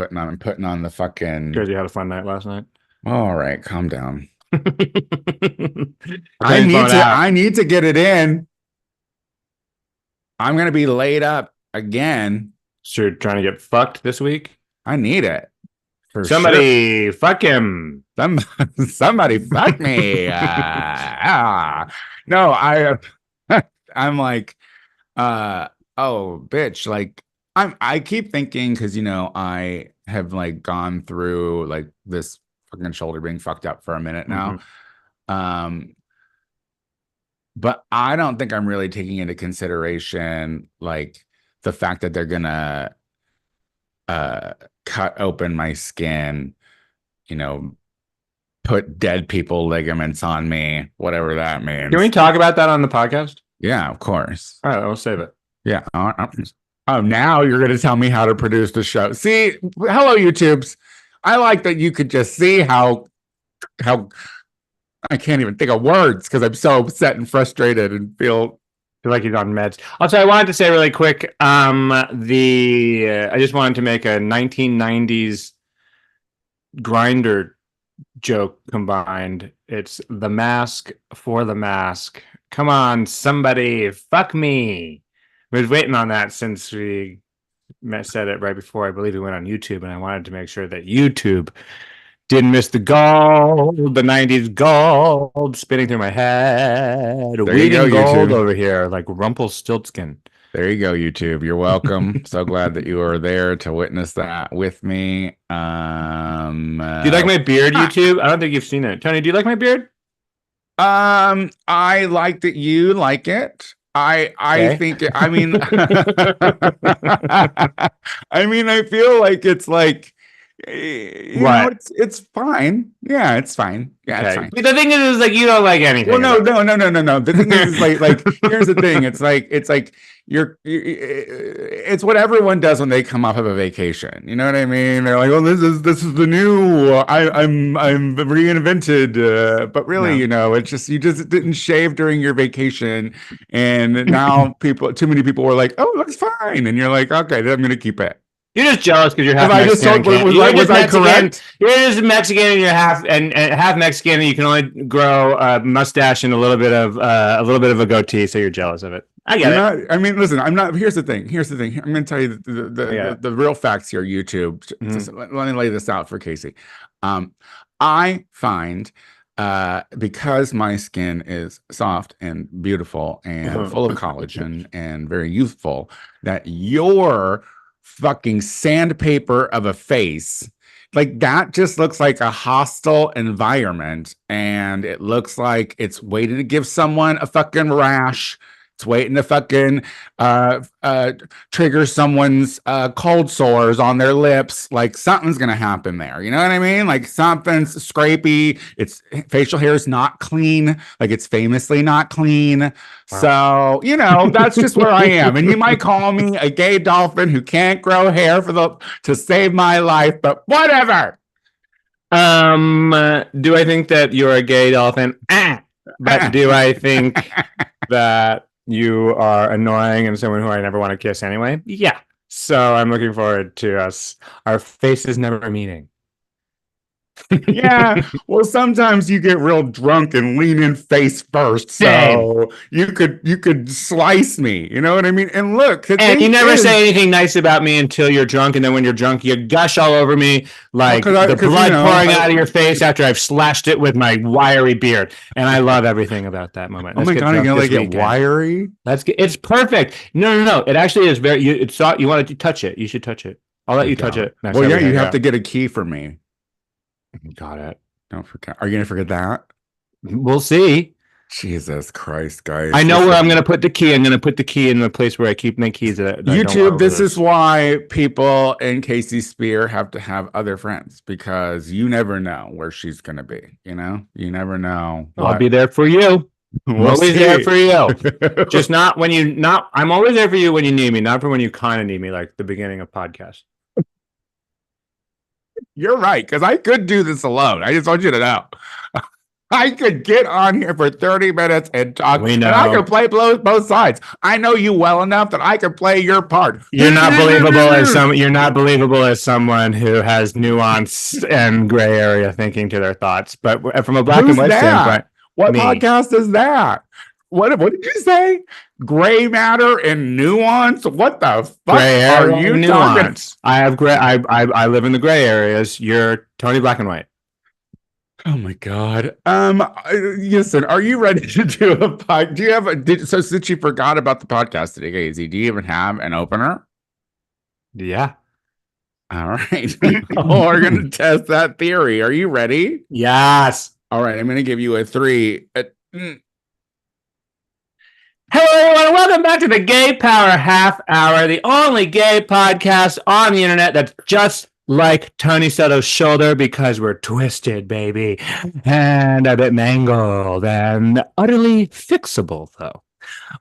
putting on? I'm putting on the fucking. Because you had a fun night last night. All right, calm down. Turn your phone out. I need to get it in. I'm gonna be laid up again. So you're trying to get fucked this week? I need it. Somebody fuck him. Somebody fuck me. No, I'm like, oh, bitch. Like, I keep thinking because I have like gone through like this fucking shoulder being fucked up for a minute now. But I don't think I'm really taking into consideration like the fact that they're gonna cut open my skin, put dead people ligaments on me, whatever that means. Can we talk about that on the podcast? Yeah, of course. All right, I'll save it. Yeah. Oh, now you're going to tell me how to produce the show. See, hello, YouTubes. I like that you could just see how I can't even think of words because I'm so upset and frustrated and feel like he's on meds. Also, I wanted to say really quick, I just wanted to make a 1990s grinder joke combined. It's the mask for the mask. Come on, somebody, fuck me. I was waiting on that since we said it right before I believe we went on YouTube, and I wanted to make sure that YouTube didn't miss the gold, the 90s gold spinning through my head. There you go, gold YouTube. Over here, like Rumpelstiltskin. There you go, YouTube. You're welcome. So glad that you are there to witness that with me. Do you like my beard, YouTube? I don't think you've seen it. Tony, do you like my beard? I like that you like it. I think I mean I feel like it's like it's fine. Yeah, it's fine. Yeah, it's fine. But the thing is like you don't like anything. Well, no. The thing is like here's the thing. It's like it's what everyone does when they come off of a vacation. You know what I mean? They're like, "Oh, this is the new. I'm reinvented." But really, it's just you just didn't shave during your vacation, and now too many people were like, "Oh, it looks fine," and you're like, "Okay, then I'm gonna keep it." You're just jealous because you're half Mexican. Was I correct? You're just Mexican and you're half Mexican, and you can only grow a mustache and a little bit of a goatee, so you're jealous of it. I get it. I mean, listen, I'm not. Here's the thing. I'm going to tell you the real facts here. YouTube. Let me lay this out for Casey. I find because my skin is soft and beautiful and full of collagen and very youthful, that your fucking sandpaper of a face, like that just looks like a hostile environment, and it looks like it's waiting to give someone a fucking rash. It's waiting to fucking trigger someone's cold sores on their lips. Like something's gonna happen there. You know what I mean? Like something's scrapey. Its facial hair is not clean. Like it's famously not clean. Wow. So that's just where I am. And you might call me a gay dolphin who can't grow hair to save my life, but whatever. Do I think that you're a gay dolphin? But do I think that you are annoying and someone who I never want to kiss anyway? Yeah. So I'm looking forward to our faces never meeting. Yeah. Well, sometimes you get real drunk and lean in face first. So you could slice me. You know what I mean? And look, and you never say anything nice about me until you're drunk, and then when you're drunk, you gush all over me like the blood pouring out of your face after I've slashed it with my wiry beard. And I love everything about that moment. Oh my God, you're gonna get wiry? It's perfect. No. It actually is very. You want to touch it? You should touch it. I'll let you touch it. Well, yeah, you have to get a key for me. Got it. Don't forget. Are you gonna forget that? We'll see. Jesus Christ, guys! I know where I'm gonna put the key. I'm gonna put the key in the place where I keep my keys. YouTube. This is why people in Casey Spear have to have other friends, because you never know where she's gonna be. You never know. I'll be there for you. I'm always there for you. Just not when you not. I'm always there for you when you need me, not for when you kind of need me, like the beginning of podcast. You're right, because I could do this alone. I just want you to know. I could get on here for 30 minutes and talk, We know. and I could play both sides. I know you well enough that I could play your part. You're not believable as someone who has nuance and gray area thinking to their thoughts. But from a black and white standpoint, what podcast is that? What did you say? Gray matter and nuance? What the fuck are you talking? I have gray. I live in the gray areas. You're Tony Black and White. Oh my God. Listen, are you ready to do a podcast? Do you have so since you forgot about the podcast today, Casey, do you even have an opener? Yeah. All right. We're going to test that theory. Are you ready? Yes. All right. I'm going to give you a 3. Hello, everyone. Welcome back to the Gay Power Half Hour, the only gay podcast on the internet that's just like Tony Soto's shoulder, because we're twisted, baby, and a bit mangled and utterly fixable, though,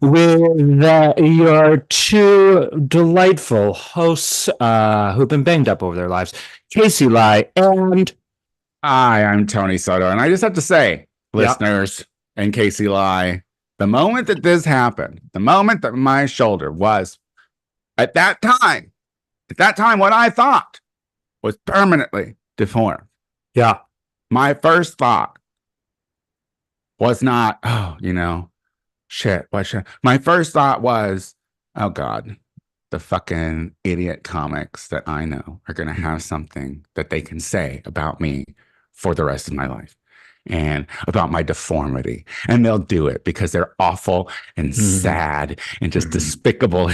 with your 2 delightful hosts who've been banged up over their lives, Casey Lai and I'm Tony Soto. And I just have to say, listeners and Casey Lai, the moment that this happened, the moment that my shoulder was at that time, what I thought was permanently deformed. Yeah. My first thought was not, shit, what should my first thought was, oh God, the fucking idiot comics that I know are gonna have something that they can say about me for the rest of my life and about my deformity. And they'll do it because they're awful and sad and just despicable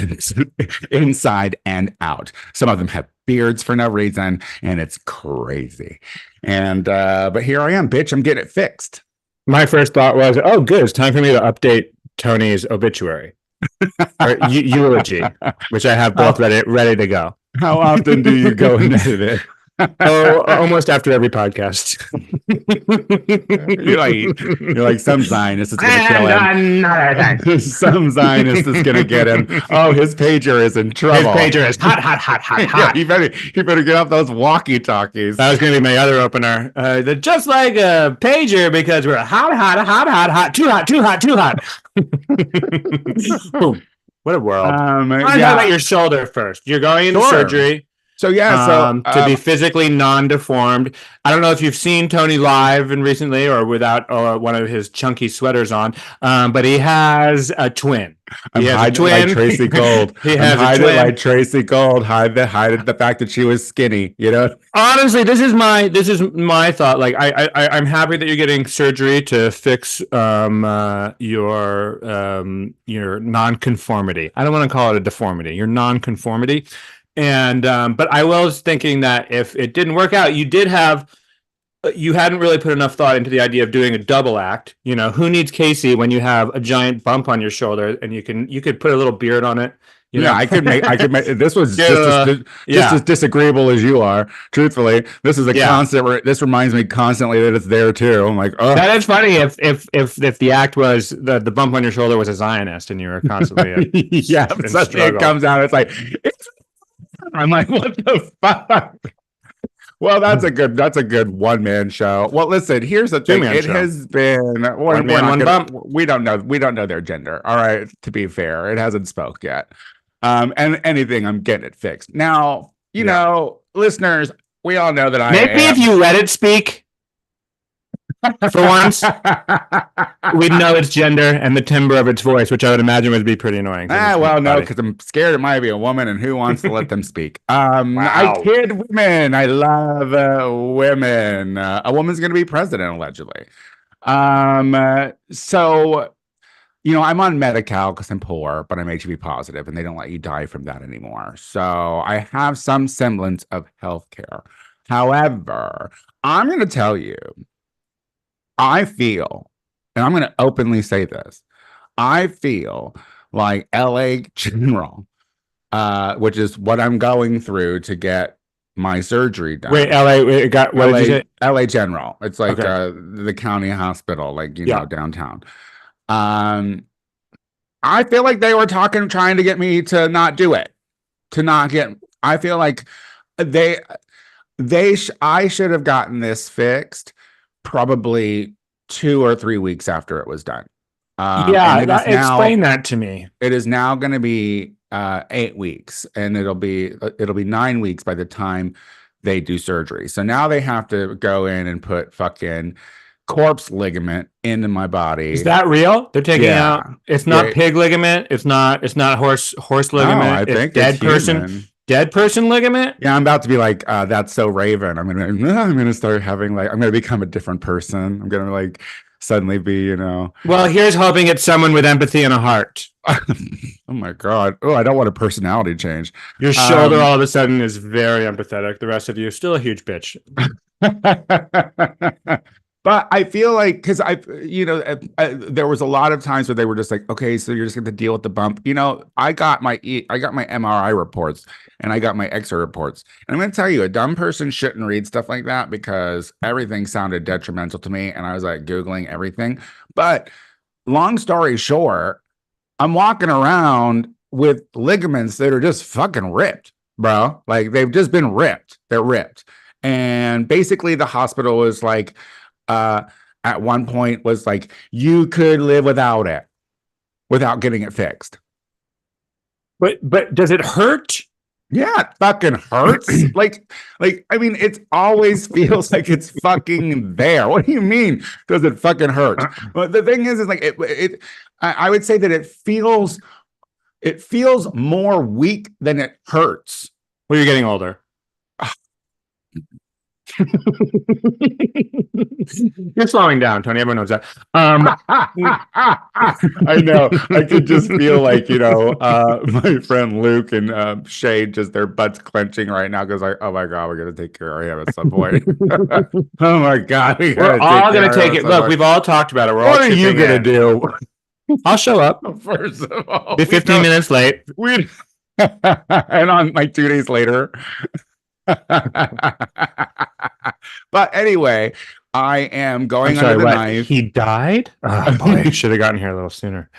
inside and out. Some of them have beards for no reason, and it's crazy. And but here I am, bitch. I'm getting it fixed. My first thought was, oh, good. It's time for me to update Tony's obituary or eulogy, which I have both ready to go. How often do you go and edit it? Almost after every podcast. you're like some Zionist is going to kill him. Some Zionist is going to get him. Oh, his pager is in trouble. His pager is hot. Yeah, you better get off those walkie-talkies. That was going to be my other opener. They're just like a pager because we're hot, too hot. What a world. I want to talk about your shoulder first. You're going into surgery. So to be physically non-deformed. I don't know if you've seen Tony live and recently or without one of his chunky sweaters on, but he has a twin. He has a twin. Like Tracy Gold. He has a twin. Like Tracy Gold. Hide the fact that she was skinny. You know. Honestly, this is my thought. Like I'm happy that you're getting surgery to fix your non-conformity. I don't want to call it a deformity. Your non-conformity. And but I was thinking that if it didn't work out, you hadn't really put enough thought into the idea of doing a double act. You know, who needs Casey when you have a giant bump on your shoulder and you could put a little beard on it. You know? I could make this was just as disagreeable as you are. Truthfully, this is a constant. This reminds me constantly that it's there too. I'm like, oh, that is funny. If the act was the bump on your shoulder was a Zionist and you were constantly it comes out. It's like I'm like, what the fuck? Well, that's a good one-man show. Well, listen, here's the thing. It has been one bump. We don't know their gender. All right, to be fair, it hasn't spoke yet. And anything, I'm getting it fixed. Now, you know, listeners, we all know that maybe if you let it speak. For once, we'd know its gender and the timbre of its voice, which I would imagine would be pretty annoying. No, because I'm scared it might be a woman, and who wants to let them speak? I kid women. I love women. A woman's going to be president, allegedly. So, I'm on Medi-Cal because I'm poor, but I'm HIV positive, and they don't let you die from that anymore. So I have some semblance of healthcare. However, I'm going to tell you, I feel, and I'm going to openly say this, I feel like LA General, which is what I'm going through to get my surgery done. Wait, LA General. It's like the county hospital, like, downtown. I feel like they were trying to get me to not do it, I feel like I should have gotten this fixed probably 2 or 3 weeks after it was done. Yeah, explain that to me. It is now going to be 8 weeks, and it'll be 9 weeks by the time they do surgery. So now they have to go in and put fucking corpse ligament into my body. Is that real? They're taking out. It's not pig ligament. It's not horse ligament. No, I think it's dead person ligament. Yeah, I'm about to be like, that's so Raven. I'm gonna start having I'm gonna become a different person. I'm gonna suddenly be, Well, here's hoping it's someone with empathy and a heart. Oh my God. Oh, I don't want a personality change. Your shoulder all of a sudden is very empathetic. The rest of you still a huge bitch. But I feel like, because there was a lot of times where they were just like, okay, so you're just going to deal with the bump. I got my MRI reports and I got my X-ray reports. And I'm going to tell you, a dumb person shouldn't read stuff like that because everything sounded detrimental to me. And I was Googling everything. But long story short, I'm walking around with ligaments that are just fucking ripped, bro. They've just been ripped. They're ripped. And basically the hospital was at one point was you could live without it, without getting it fixed. But does it hurt? Yeah, it fucking hurts. I mean, it always feels like it's fucking there. What do you mean? Does it fucking hurt? But the thing is I would say that it feels more weak than it hurts. Well, you're getting older. You're slowing down, Tony. Everyone knows that. I know. I could just feel my friend Luke and Shay, just their butts clenching right now because oh my God, we're gonna take care of him at some point. Oh my God, we're all gonna take it. Look, we've all talked about it. What are you gonna do? I'll show up. First of all, be 15 minutes late. And on 2 days later. But anyway, I am going under the knife. He died? Oh, boy, I should have gotten here a little sooner.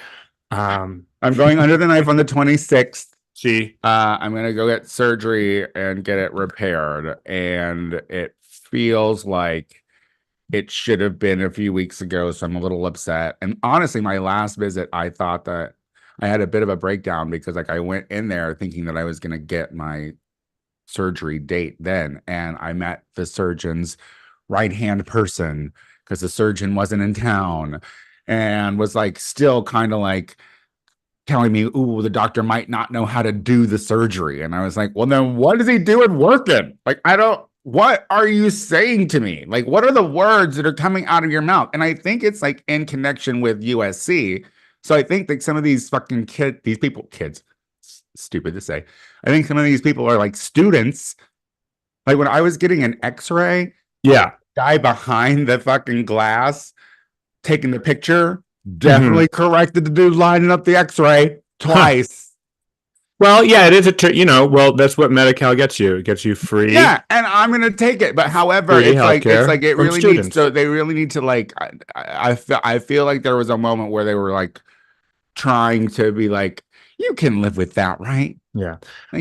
I'm going under the knife on the 26th. See, I'm going to go get surgery and get it repaired. And it feels like it should have been a few weeks ago. So I'm a little upset. And honestly, my last visit, I thought that I had a bit of a breakdown because I went in there thinking that I was going to get my surgery date then, and I met the surgeon's right-hand person because the surgeon wasn't in town and was still kind of telling me, ooh, the doctor might not know how to do the surgery. And I was like, well, then what is he doing working? What are you saying to me? What are the words that are coming out of your mouth? And I think it's in connection with USC. So I think some of these fucking kids, stupid to say, I think some of these people are students. When I was getting an X-ray, guy behind the fucking glass taking the picture definitely corrected the dude lining up the X-ray twice. Well, yeah, it is that's what Medi-Cal gets you. It gets you free. Yeah, and I'm gonna take it. But however, it really needs to. They really need to I feel like there was a moment where they were trying to be you can live with that, right? Yeah.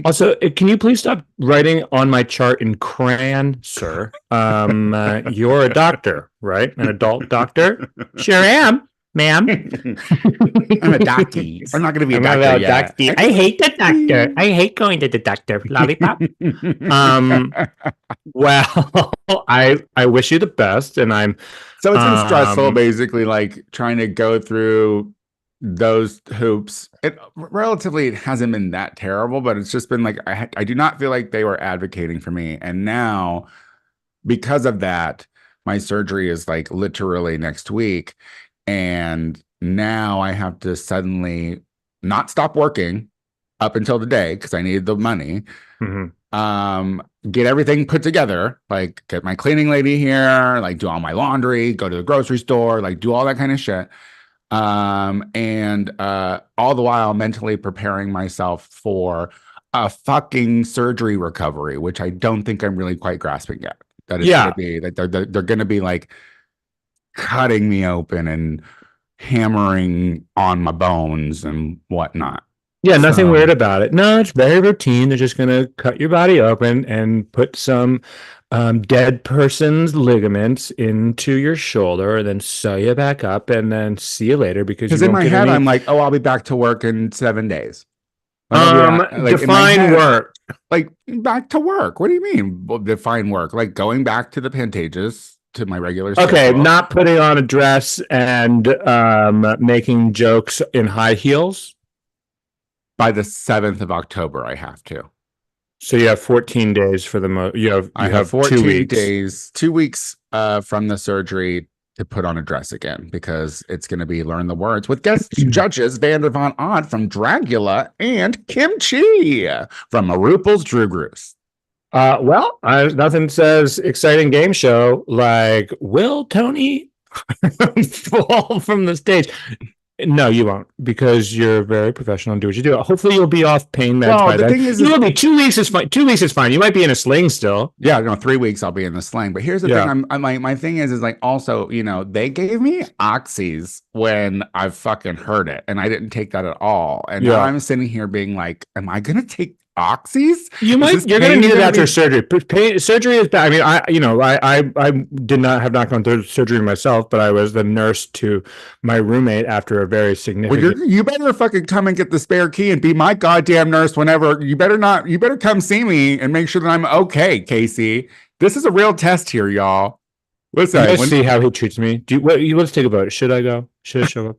Also, can you please stop writing on my chart in crayon, sir? You're a doctor, right? An adult doctor? Sure am, ma'am. I'm a doctor. I'm not going to be a doctor yet. I hate the doctor. I hate going to the doctor. Lollipop. Well, I wish you the best, and I'm. So it's been stressful, basically, trying to go through those hoops. It hasn't been that terrible, but it's just been I do not feel like they were advocating for me. And now, because of that, my surgery is literally next week. And now I have to suddenly not stop working up until today because I needed the money. Get everything put together, get my cleaning lady here, do all my laundry, go to the grocery store, do all that kind of shit. And all the while mentally preparing myself for a fucking surgery recovery, which I don't think I'm really quite grasping yet. That is going to be they're going to be cutting me open and hammering on my bones and whatnot. Yeah, nothing weird about it. No, it's very routine. They're just going to cut your body open and put some dead person's ligaments into your shoulder and then sew you back up and then see you later because in my head, I'm like, oh, I'll be back to work in 7 days. Define work. Like back to work. What do you mean? Well, define work? Like going back to the Pantages to my regular schedule. Okay, not putting on a dress and making jokes in high heels. By the 7th of October, I have to. So you have 14 days for the I have 14 days, 2 weeks from the surgery to put on a dress again, because it's going to be Learn the Words with guest judges Vander Von Odd from Dragula and Kimchi from RuPaul's Drew Groose. Well, nothing says exciting game show like, will Tony fall from the stage? No, you won't, because you're very professional and do what you do. Hopefully you'll be off pain meds by then. You will be. 2 weeks is fine. 2 weeks is fine. You might be in a sling still. Yeah, no, 3 weeks I'll be in the sling. But here's the thing. My thing is like, also, they gave me oxys when I fucking heard it, and I didn't take that at all. And now I'm sitting here being like, am I gonna take oxys? You're going to need it after surgery. Surgery is bad. I mean, I did not have not gone through surgery myself, but I was the nurse to my roommate after a very significant. Well, you better fucking come and get the spare key and be my goddamn nurse whenever. You better come see me and make sure that I'm okay, Casey. This is a real test here, y'all. Listen, let's see how he treats me. Let's take a vote. Should I go? Should I show up?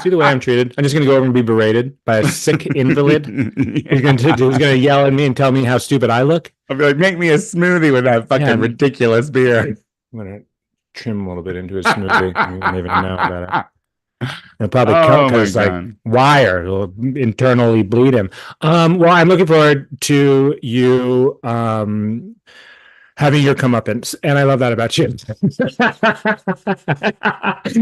See the way I'm treated? I'm just going to go over and be berated by a sick invalid. He's going to yell at me and tell me how stupid I look. I'll be like, make me a smoothie with that fucking ridiculous beer. I'm going to trim a little bit into his smoothie. I don't even know about it. And probably cut because wire will internally bleed him. Well, I'm looking forward to you having your comeuppance, and I love that about you.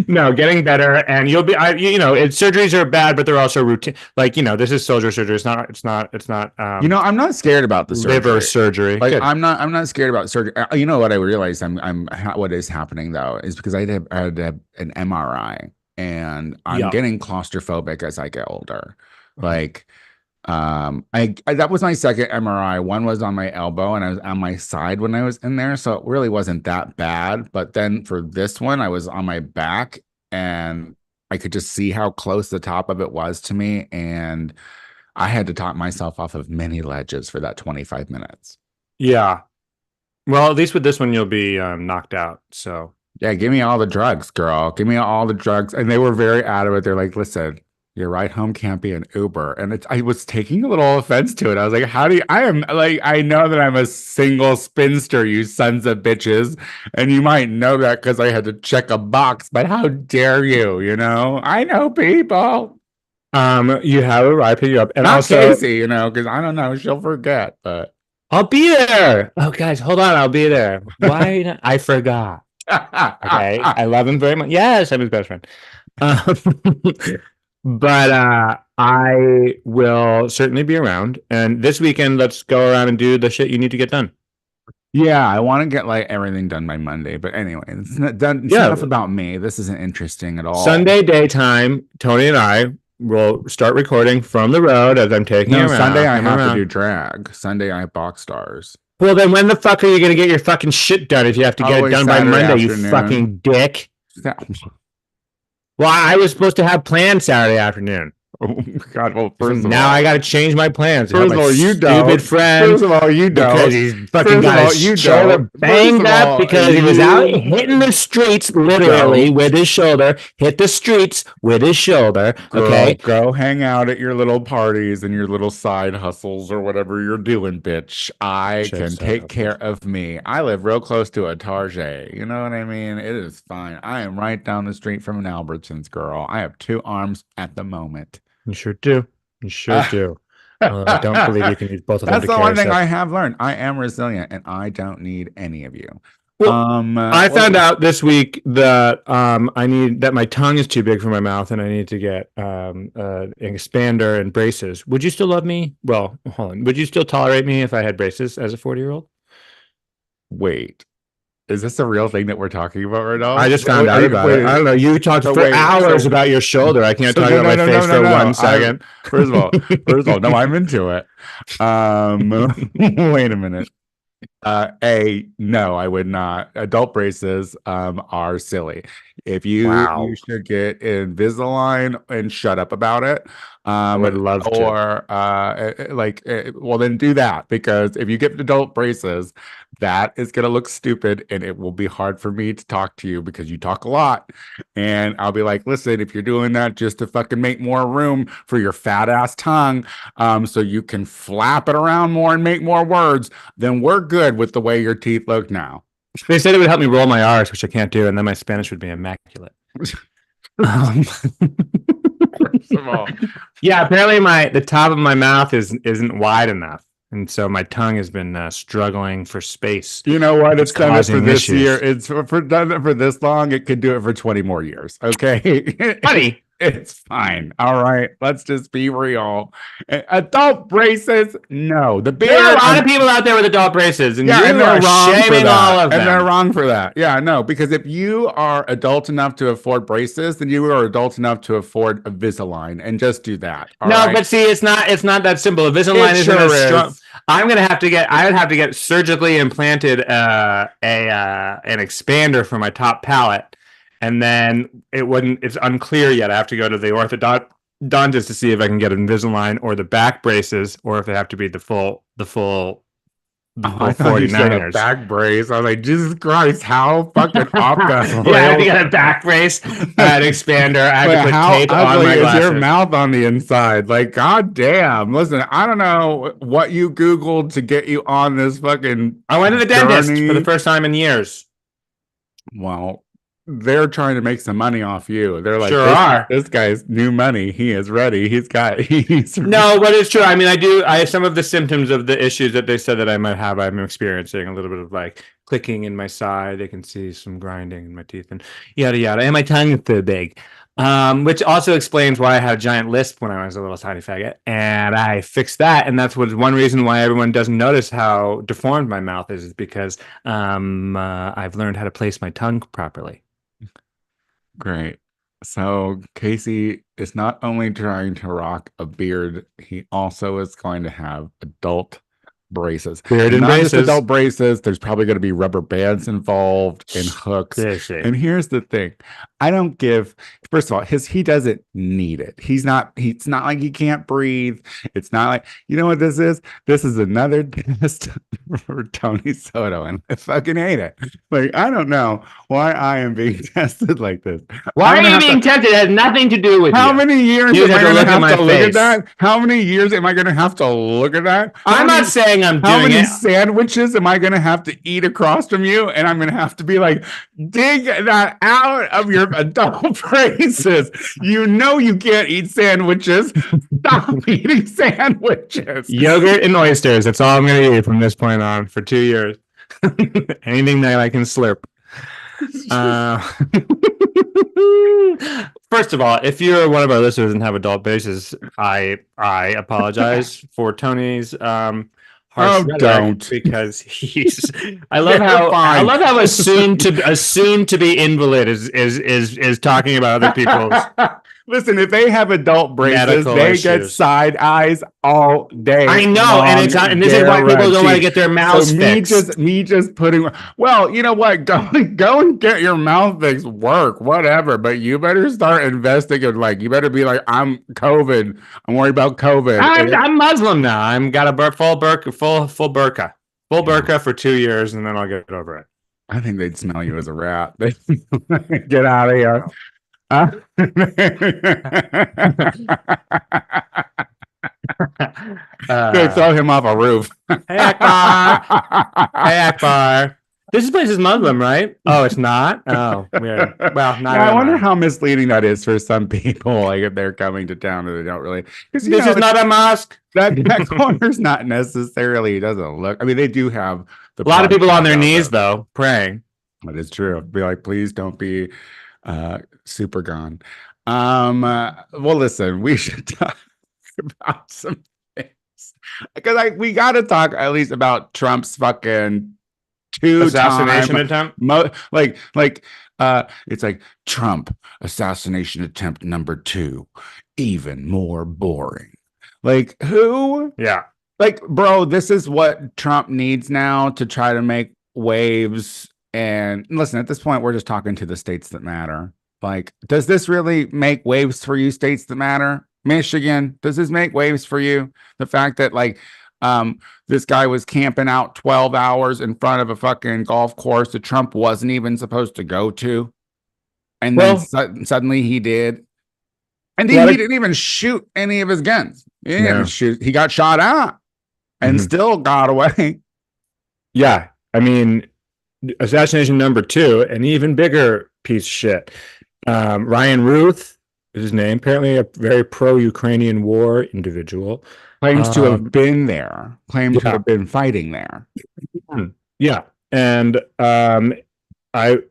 No, getting better, and you'll be. Surgeries are bad, but they're also routine. Like, this is soldier surgery. It's not. I'm not scared about the surgery. Liver surgery. Like, I'm not scared about surgery. You know what I realized? What is happening though is because I had an MRI, and I'm getting claustrophobic as I get older. Like. That was my second MRI. One was on my elbow, and I was on my side when I was in there, so it really wasn't that bad. But then for this one, I was on my back, and I could just see how close the top of it was to me, and I had to talk myself off of many ledges for that 25 minutes. Yeah. Well, at least with this one, you'll be knocked out. So yeah, give me all the drugs, girl. Give me all the drugs. And they were very adamant. They're like, listen, your ride home can't be an Uber. And I was taking a little offense to it. I was like, I know that I'm a single spinster, you sons of bitches. And you might know that because I had to check a box, but how dare you, I know people. You have a ride pick you up. And not also Casey, because I don't know, she'll forget, but. I'll be there. Oh, guys, hold on. I'll be there. Why not? I forgot. Okay. I love him very much. Yes, I'm his best friend. But I will certainly be around. And this weekend, let's go around and do the shit you need to get done. Yeah, I want to get everything done by Monday. But anyway, it's not done. It's enough about me. This isn't interesting at all. Sunday daytime, Tony and I will start recording from the road as I'm taking around. Sunday I have to do drag. Sunday I have box stars. Well, then when the fuck are you going to get your fucking shit done if you have to get it done by Monday, afternoon. You fucking dick? Well, I was supposed to have plans Saturday afternoon. Oh God! Well, first of all, now I got to change my plans. First of all, you don't. Stupid friend. First of all, you don't. Because he's fucking got his shoulder banged up because he was out hitting the streets, literally with his shoulder. Hit the streets with his shoulder. Okay, go hang out at your little parties and your little side hustles or whatever you're doing, bitch. I can take care of me. I live real close to a Target. You know what I mean? It is fine. I am right down the street from an Albertsons, girl. I have 2 arms at the moment. You sure do. You sure do. I don't believe you can use both of them. That's the one thing I have learned. I am resilient, and I don't need any of you. Well, I found out this week that that my tongue is too big for my mouth, and I need to get an expander and braces. Would you still love me? Well, hold on. Would you still tolerate me if I had braces as a 40-year-old? Wait. Is this a real thing that we're talking about right now? I just found out about it. I don't know. You talked for hours about your shoulder. I can't talk about my face for 1 second. First of all, no, I'm into it. Wait a minute. No, I would not. Adult braces are silly. If you should get Invisalign and shut up about it. I would love to. Or well, then do that, because if you get adult braces, that is gonna look stupid, and it will be hard for me to talk to you because you talk a lot, and I'll be like, listen, if you're doing that just to fucking make more room for your fat ass tongue, so you can flap it around more and make more words, then we're good with the way your teeth look now. They said it would help me roll my R's, which I can't do, and then my Spanish would be immaculate. First of all, yeah, apparently the top of my mouth isn't wide enough, and so my tongue has been struggling for space. You know what? It's done it for this year. It's done it for this long. It could do it for 20 more years. Okay, funny. It's fine. All right. Let's just be real. Adult braces, no. There are a lot of people out there with adult braces, and and they're wrong for that. All of them. And they're wrong for that. Yeah, no, because if you are adult enough to afford braces, then you are adult enough to afford Invisalign, and just do that. But see, it's not that simple. Invisalign isn't as strong. I would have to get surgically implanted an expander for my top palate. And then it's unclear yet. I have to go to the orthodontist to see if I can get Invisalign or the back braces, or if they have to be the full 49ers. Back brace. I was like, Jesus Christ, how fucking off the I have to get a back brace, an expander. I have to put tape on my glasses. Is your mouth on the inside? Like, god damn. Listen, I don't know what you Googled to get you on this fucking I went to the dentist for the first time in years. Well, they're trying to make some money off you. They're like, this guy's new money. He is ready. He's no, but it's true. I mean, I have some of the symptoms of the issues that they said that I might have. I'm experiencing a little bit of like clicking in my side. They can see some grinding in my teeth and yada yada. And my tongue is too big. Which also explains why I had a giant lisp when I was a little tiny faggot. And I fixed that. And that's one reason why everyone doesn't notice how deformed my mouth is because I've learned how to place my tongue properly. Great. So Casey is not only trying to rock a beard, he also is going to have adult braces. Beard and braces. Not just adult braces. There's probably going to be rubber bands involved and hooks. And here's the thing. I don't give. First of all, he doesn't need it. It's not like he can't breathe. It's not like, you know what this is? This is another test for Tony Soto, and I fucking hate it. Like, I don't know why I am being tested like this. Why are you being tested? It has nothing to do with how many years am I going to have to look at that? How many years am I going to have to look at that? I'm not saying I'm doing it. How many sandwiches am I going to have to eat across from you? And I'm going to have to be like, dig that out of your adult braces. You know you can't eat sandwiches. Stop eating sandwiches. Yogurt and oysters. That's all I'm going to eat from this point on for 2 years. Anything that I can slurp. First of all, if you're one of our listeners and have adult braces, I apologize for Tony's don't, because I love how a soon to be invalid is talking about other people's. Listen, if they have adult braces, they get side eyes all day. I know, and this is why people don't want to get their mouths fixed. Me just putting. Well, you know what? Go and get your mouth fixed. Work, whatever. But you better start investing in, like, you better be like, I'm COVID. I'm worried about COVID. I'm Muslim now. I'm got a full burqa for 2 years, and then I'll get over it. I think they'd smell you as a rat. Get out of here. They throw him off a roof. Hey Akbar. This place is Muslim, right? Oh, it's not? Oh, weird. Well, not. I wonder how misleading that is for some people. Like, if they're coming to town and they don't really. This is not a mosque. That corner's not necessarily. It doesn't look. I mean, they do have a lot of people on their knees though, praying. That is true. Be like, please don't be super gone. Well, listen, we should talk about some things because we got to talk at least about Trump's fucking assassination attempt. It's like Trump assassination attempt number 2, even more boring. Like, who? Yeah. Like, bro, this is what Trump needs now to try to make waves. And listen, at this point, we're just talking to the states that matter. Like, does this really make waves for you, states that matter? Michigan, does this make waves for you? The fact that like this guy was camping out 12 hours in front of a fucking golf course that Trump wasn't even supposed to go to. And then suddenly he did. And then he didn't even shoot any of his guns. He didn't shoot. He got shot out and still got away. Yeah. I mean, assassination number 2, an even bigger piece of shit. Ryan Ruth is his name. Apparently a very pro-Ukrainian war individual. Claims to have been there. Claims to have been fighting there. Yeah. And I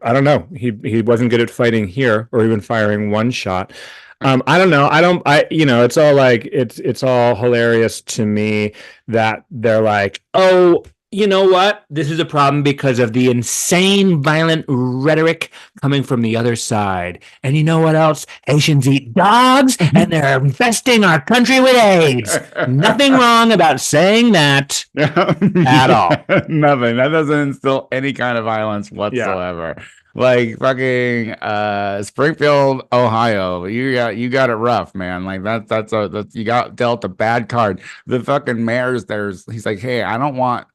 don't know. He wasn't good at fighting here or even firing one shot. I don't know. It's all like, it's all hilarious to me that they're like, oh, you know what? This is a problem because of the insane, violent rhetoric coming from the other side. And you know what else? Asians eat dogs and they're infesting our country with AIDS. Nothing wrong about saying that at all. Nothing. That doesn't instill any kind of violence whatsoever. Yeah. Like fucking Springfield, Ohio. You got it rough, man. Like that's you got dealt a bad card. The fucking mayor's there's he's like, hey, I don't want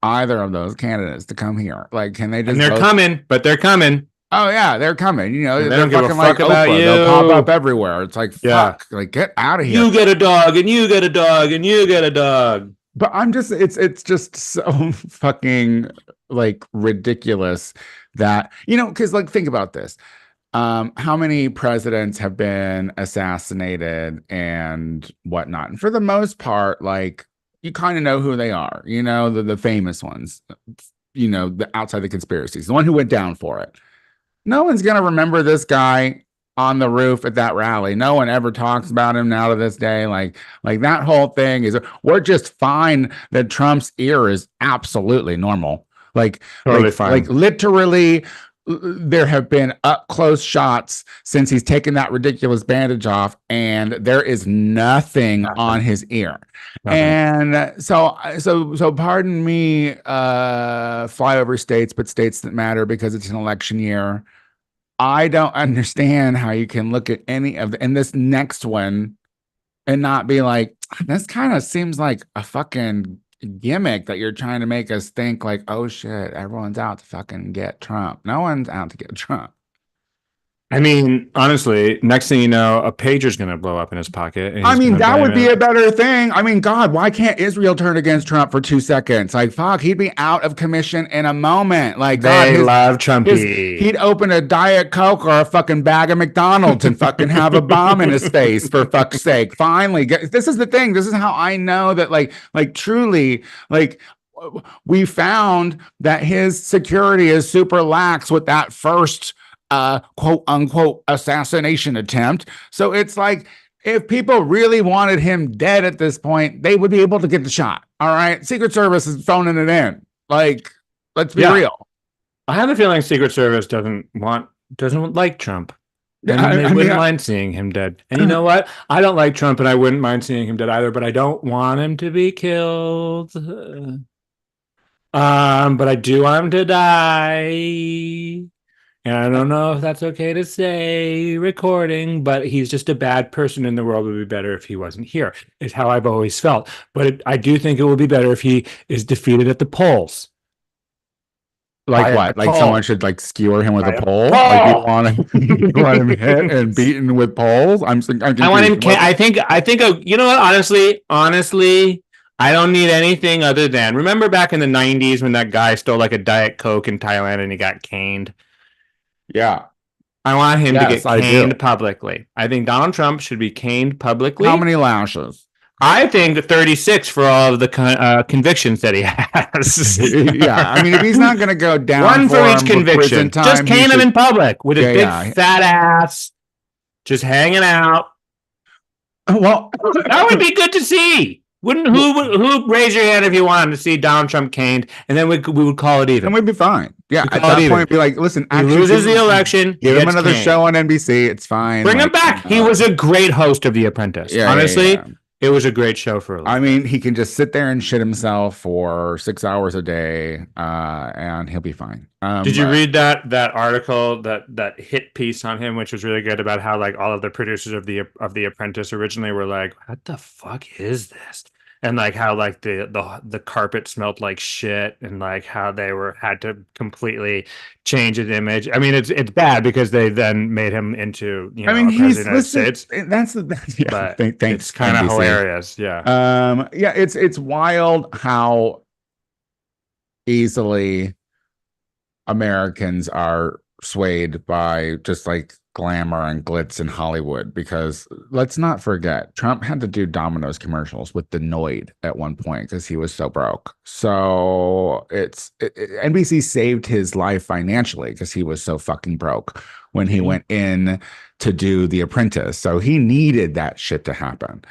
either of those candidates to come here. Like, can they just? And they're coming, but they're coming. Oh yeah, they're coming. You know, they're fucking like Oprah. They'll pop up everywhere. It's like fuck, like get out of here. You get a dog, and you get a dog, and you get a dog. But I'm just, it's just so fucking like ridiculous that because like think about this. How many presidents have been assassinated and whatnot? And for the most part, like. You kind of know who they are, the famous ones, the outside the conspiracies, the one who went down for it. No one's going to remember this guy on the roof at that rally. No one ever talks about him now to this day. Like that whole thing is, we're just fine that Trump's ear is absolutely normal. Like, totally fine. Like literally, there have been up close shots since he's taken that ridiculous bandage off, and there is nothing on his ear. And so pardon me, flyover states, but states that matter because it's an election year. I don't understand how you can look at any of in this next one and not be like, this kind of seems like a fucking gimmick that you're trying to make us think like, oh shit, everyone's out to fucking get Trump. No one's out to get Trump. I mean, honestly, next thing you know, a pager's going to blow up in his pocket. I mean, that would be a better thing. I mean, God, why can't Israel turn against Trump for 2 seconds? Like, fuck, he'd be out of commission in a moment. Like, they love Trumpy. He'd open a Diet Coke or a fucking bag of McDonald's and fucking have a bomb in his face, for fuck's sake. Finally, this is the thing. This is how I know that, like truly, like, we found that his security is super lax with that first quote unquote assassination attempt. So it's like, if people really wanted him dead at this point, they would be able to get the shot. All right. Secret Service is phoning it in. Like, let's be real. I have a feeling Secret Service doesn't like Trump. And they wouldn't mind seeing him dead. And you know what? I don't like Trump and I wouldn't mind seeing him dead either, but I don't want him to be killed. But I do want him to die. And I don't know if that's okay to say recording, but he's just a bad person in the world. It would be better if he wasn't here, is how I've always felt. But I do think it would be better if he is defeated at the polls. Like what? Like someone should like skewer him with a pole? Like you want him hit and beaten with poles? I want him. I think. You know what? Honestly, I don't need anything other than, remember back in the 90s when that guy stole like a Diet Coke in Thailand and he got caned? Yeah. I want him to get caned publicly. I think Donald Trump should be caned publicly. How many lashes? I think 36 for all of the convictions that he has. Yeah, I mean, if he's not going to go down, one for each conviction, just cane him in public with his big fat ass, just hanging out. Well, that would be good to see. Who raise your hand if you wanted to see Donald Trump caned, and then we would call it even. And we'd be fine. Yeah, at that point, be like, listen, he loses the election. Give him another show on NBC. It's fine. Bring him back. He was a great host of The Apprentice. Honestly, It was a great show for a little I mean, he can just sit there and shit himself for 6 hours a day, and he'll be fine. Did you read that article, that hit piece on him, which was really good, about how like all of the producers of the Apprentice originally were like, "What the fuck is this?" And like how like the carpet smelled like shit, and like how they had to completely change his image. I mean, it's bad because they then made him into I mean, a president of the United States. That's the yeah. But Thanks, it's kind of NBC. hilarious, yeah. Yeah, it's wild how easily Americans are swayed by just like glamour and glitz in Hollywood, because let's not forget Trump had to do Domino's commercials with the Noid at one point because he was so broke. So NBC saved his life financially because he was so fucking broke when he went in to do The Apprentice. So he needed that shit to happen.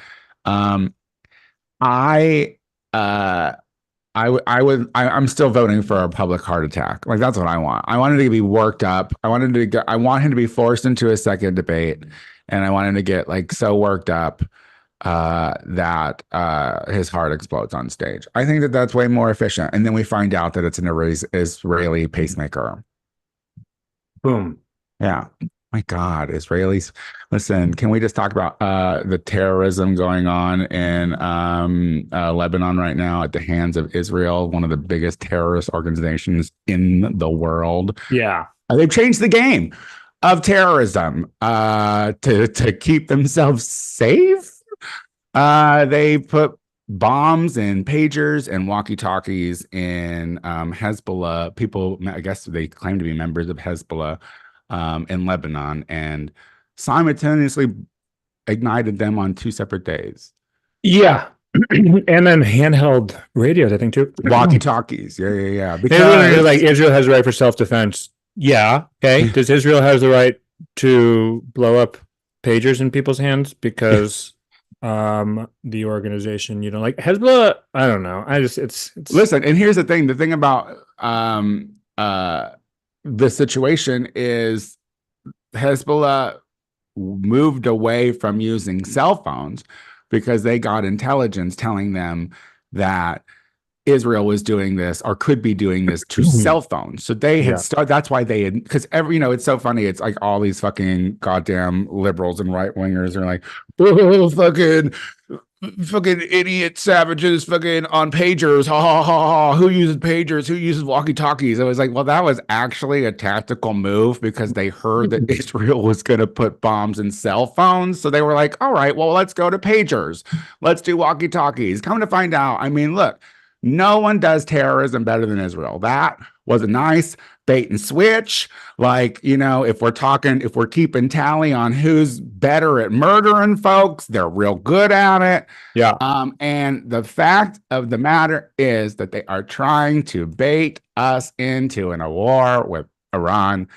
I'm still voting for a public heart attack. Like, that's what I want. I wanted to be worked up. I want him to be forced into a second debate, and I want him to get like so worked up that his heart explodes on stage. I think that that's way more efficient. And then we find out that it's an Israeli pacemaker. Boom. Yeah. My God, Israelis. Listen, can we just talk about the terrorism going on in Lebanon right now at the hands of Israel, one of the biggest terrorist organizations in the world? Yeah. They've changed the game of terrorism to keep themselves safe. They put bombs and pagers and walkie-talkies in Hezbollah. People, I guess they claim to be members of Hezbollah, in Lebanon, and simultaneously ignited them on 2 separate days. Yeah. And then handheld radios, I think, too. Walkie-talkies. Yeah. Because like, Israel has the right for self-defense. Yeah. Okay. Does Israel have the right to blow up pagers in people's hands because the organization, like Hezbollah? I don't know. It's listen, and here's the thing about the situation is Hezbollah moved away from using cell phones because they got intelligence telling them that Israel was doing this or could be doing this to cell phones. So they had started, that's why they had, because it's so funny. It's like all these fucking goddamn liberals and right wingers are like, oh, fucking idiot savages fucking on pagers, ha ha ha ha, who uses pagers, who uses walkie-talkies? I was like, well, that was actually a tactical move because they heard that Israel was going to put bombs in cell phones, so they were like, all right, well, let's go to pagers, let's do walkie-talkies. Come to find out, I mean, look, no one does terrorism better than Israel. That was a nice bait and switch. Like, if we're keeping tally on who's better at murdering folks, they're real good at it. Yeah. And the fact of the matter is that they are trying to bait us into a war with Iran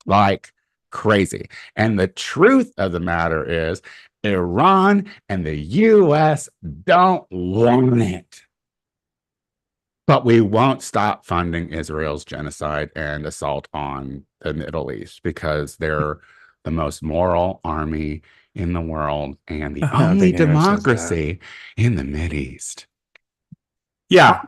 like crazy. And the truth of the matter is Iran and the US don't want it. But we won't stop funding Israel's genocide and assault on the Middle East because they're the most moral army in the world and the only democracy in the Mideast. Yeah.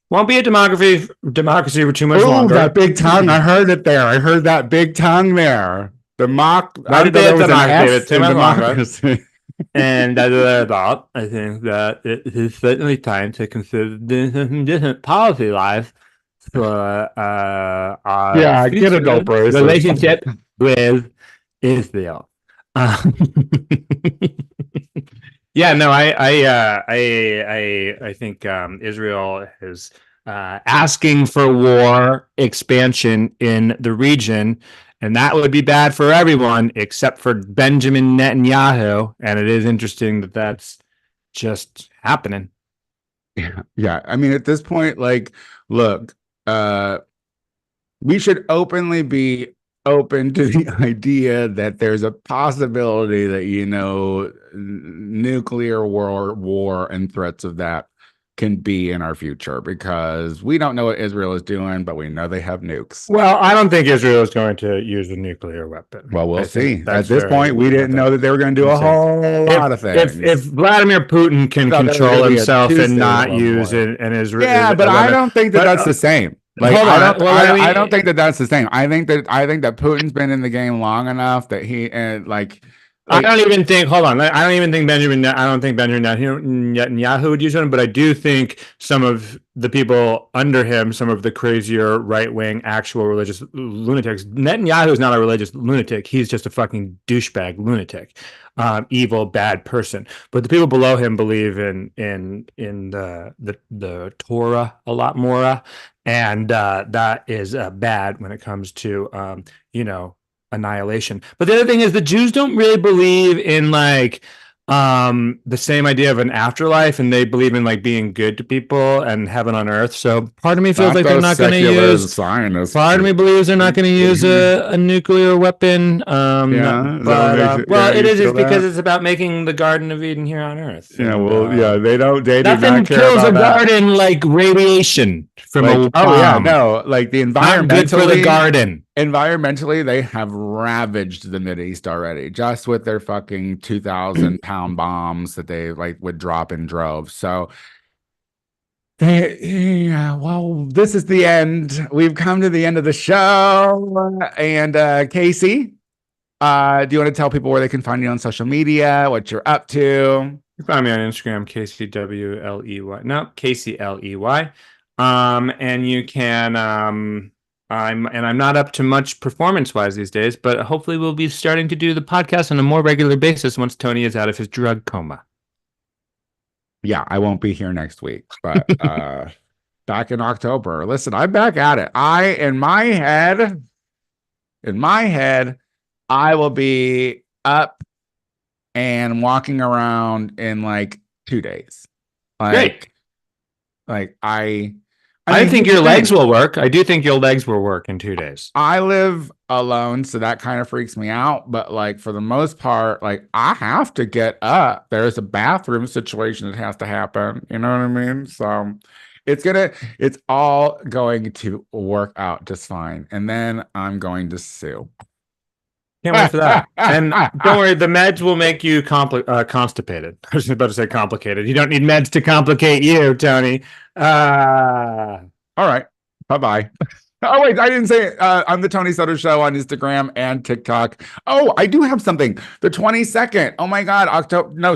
Won't be a democracy for too much longer. That big tongue. I heard it there. I heard that big tongue there. Won't be a democracy for too much longer. And as a result, I think that it is certainly time to consider different policy lines for our get it, GoPro relationship with Israel. Yeah, no, I think Israel is asking for war expansion in the region. And that would be bad for everyone except for Benjamin Netanyahu. And it is interesting that that's just happening. Yeah. I mean, at this point, like, look, we should openly be open to the idea that there's a possibility that, nuclear war and threats of that can be in our future, because we don't know what Israel is doing, but we know they have nukes. Well, I don't think Israel is going to use a nuclear weapon. Well, we'll see. At this point, we didn't know that they were going to do a whole lot of things. If Vladimir Putin can control himself and not use it, and Israel, yeah, but I don't think that that's the same. Like, I don't think that that's the same. I think that Putin's been in the game long enough that he I don't even think. Hold on. I don't even think Benjamin Netanyahu would use it, but I do think some of the people under him, some of the crazier right-wing, actual religious lunatics. Netanyahu is not a religious lunatic. He's just a fucking douchebag lunatic, evil, bad person. But the people below him believe in the Torah a lot more, and that is bad when it comes to annihilation. But the other thing is the Jews don't really believe in the same idea of an afterlife, and they believe in being good to people and heaven on earth. So part of me feels like they're not going to use Zionists. Part of me believes they're not going to use a nuclear weapon. It is because it's about making the Garden of Eden here on Earth. Yeah, they don't. They nothing do not kills a garden like radiation from a bomb. The environmentally, good for the garden. Environmentally, they have ravaged the Mideast already, just with their fucking 2,000-pound bombs that they would drop in droves. So, this is the end. We've come to the end of the show. And Casey, do you want to tell people where they can find you on social media, what you're up to? You find me on Instagram, KCWLEY. No, KCLEY. And you can. I'm not up to much performance-wise these days, but hopefully we'll be starting to do the podcast on a more regular basis once Tony is out of his drug coma. Yeah, I won't be here next week, but back in October. Listen, I'm back at it. In my head, I will be up and walking around in 2 days. Great. I think your legs will work. I do think your legs will work in 2 days. I live alone, so that kind of freaks me out. But for the most part, I have to get up. There's a bathroom situation that has to happen. You know what I mean? So it's all going to work out just fine. And then I'm going to sue. Can't wait for that. And don't worry, the meds will make you constipated. I was about to say complicated. You don't need meds to complicate you, Tony. All right. Bye-bye. Oh, wait, I didn't say it. I'm the Tony Soto Show on Instagram and TikTok. Oh, I do have something. The 22nd. Oh, my God.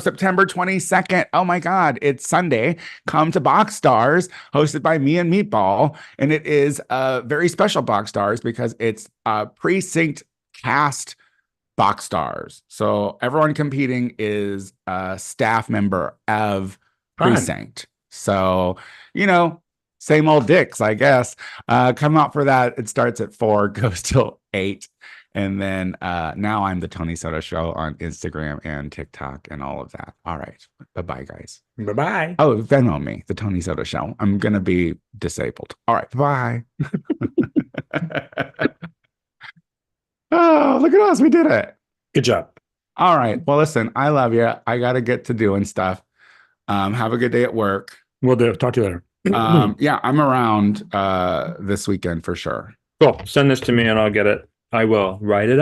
September 22nd. Oh, my God. It's Sunday. Come to Box Stars, hosted by me and Meatball. And it is a very special Box Stars because it's precinct cast Box Stars. So everyone competing is a staff member of precinct. So, same old dicks, I guess. Come out for that. It starts at 4, goes till 8. And then now I'm the Tony Soto Show on Instagram and TikTok and all of that. All right. Bye-bye, guys. Bye-bye. Oh, Venmo me, the Tony Soto Show. I'm going to be disabled. All right. Bye. Oh, look at us. We did it. Good job. All right. Well, listen, I love you. I got to get to doing stuff. Have a good day at work. Will do. Talk to you later. Yeah, I'm around this weekend for sure. Cool. Send this to me and I'll get it. I will write it